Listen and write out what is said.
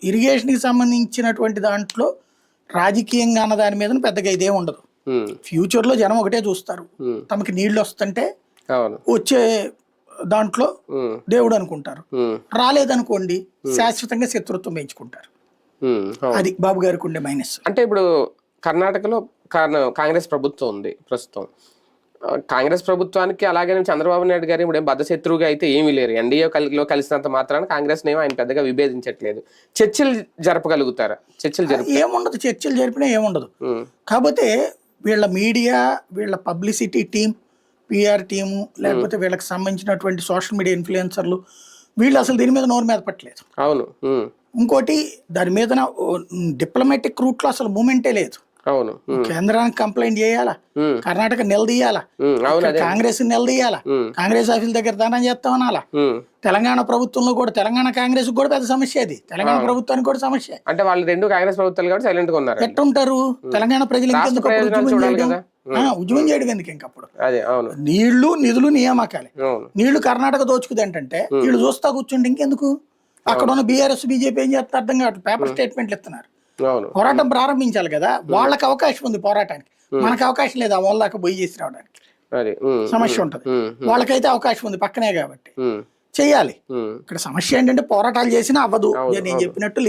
ఇరిగేషన్కి సంబంధించినటువంటి దాంట్లో రాజకీయంగా అన్న దాని మీద పెద్దగా ఇదే ఉండదు. ఫ్యూచర్లో జనం ఒకటే చూస్తారు, తమకి నీళ్లు వస్తుంటే వచ్చే దాంట్లో దేవుడు అనుకుంటారు, రాలేదనుకోండి శాశ్వతంగా శత్రుత్వం పెంచుకుంటారు. అది బాబు గారికి ఉండే మైనస్. అంటే ఇప్పుడు కర్ణాటకలో కాంగ్రెస్ ప్రభుత్వం ఉంది ప్రస్తుతం. కాంగ్రెస్ ప్రభుత్వానికి అలాగే చంద్రబాబు నాయుడు గారు ఇప్పుడు బద్ధశత్రువుగా అయితే ఏమీ లేరు. ఎన్డీఏలో కలిసినంత మాత్రాన కాంగ్రెస్ నేమో ఆయన పెద్దగా విభేదించట్లేదు. చర్చలు జరపగలుగుతారా? ఏముండదు, చర్చలు జరిపినా ఏముండదు. కాకపోతే వీళ్ళ మీడియా, వీళ్ళ పబ్లిసిటీ టీం, పిఆర్ టీము, లేకపోతే వీళ్ళకి సంబంధించినటువంటి సోషల్ మీడియా ఇన్ఫ్లుయెన్సర్లు, వీళ్ళు అసలు దీని మీద నోరు మీద పట్టలేదు. అవును. ఇంకోటి దాని మీద డిప్లొమాటిక్ రూట్లో అసలు మూమెంటే లేదు. అవును. కేంద్రానికి కంప్లైంట్ చేయాలా, కర్ణాటక నిలదీయాలా, కాంగ్రెస్ నిలదీయాలా, కాంగ్రెస్ ఆఫీస్ దగ్గర దానం చేస్తామనాలా. తెలంగాణ ప్రభుత్వంలో కూడా, తెలంగాణ కాంగ్రెస్ కూడా పెద్ద సమస్య అది, తెలంగాణ ప్రభుత్వానికి కూడా సమస్య. అంటే వాళ్ళు రెండు కాంగ్రెస్ ప్రభుత్వాలు కాబట్టి సైలెంట్ గా ఉన్నారు. ఎట్టుంటారు? తెలంగాణ ప్రజలు ఇంకెందుకు ఉద్యమం చేయడం ఎందుకు? ఇంకప్పుడు నీళ్లు, నిధులు, నియామకాలే. నీళ్లు కర్ణాటక దోచుకుది ఏంటంటే వీళ్ళు చూస్తా కూర్చుంటే ఇంకెందుకు? అక్కడ ఉన్న బీఆర్ఎస్, బీజేపీ ఏం చేస్తారు అర్థం కావట్లేదు. పేపర్ స్టేట్మెంట్లు ఇస్తున్నారు. పోరాటం ప్రారంభించాలి కదా, వాళ్ళకి అవకాశం ఉంది పోరాటానికి, మనకు అవకాశం లేదు. ఆ వాళ్ళ దాకా పోయి చేసి రావడానికి సమస్య ఉంటది. వాళ్ళకైతే అవకాశం ఉంది పక్కనే కాబట్టి చెయ్యాలి. ఇక్కడ సమస్య ఏంటంటే పోరాటాలు చేసినా అవ్వదు, నేను చెప్పినట్టు.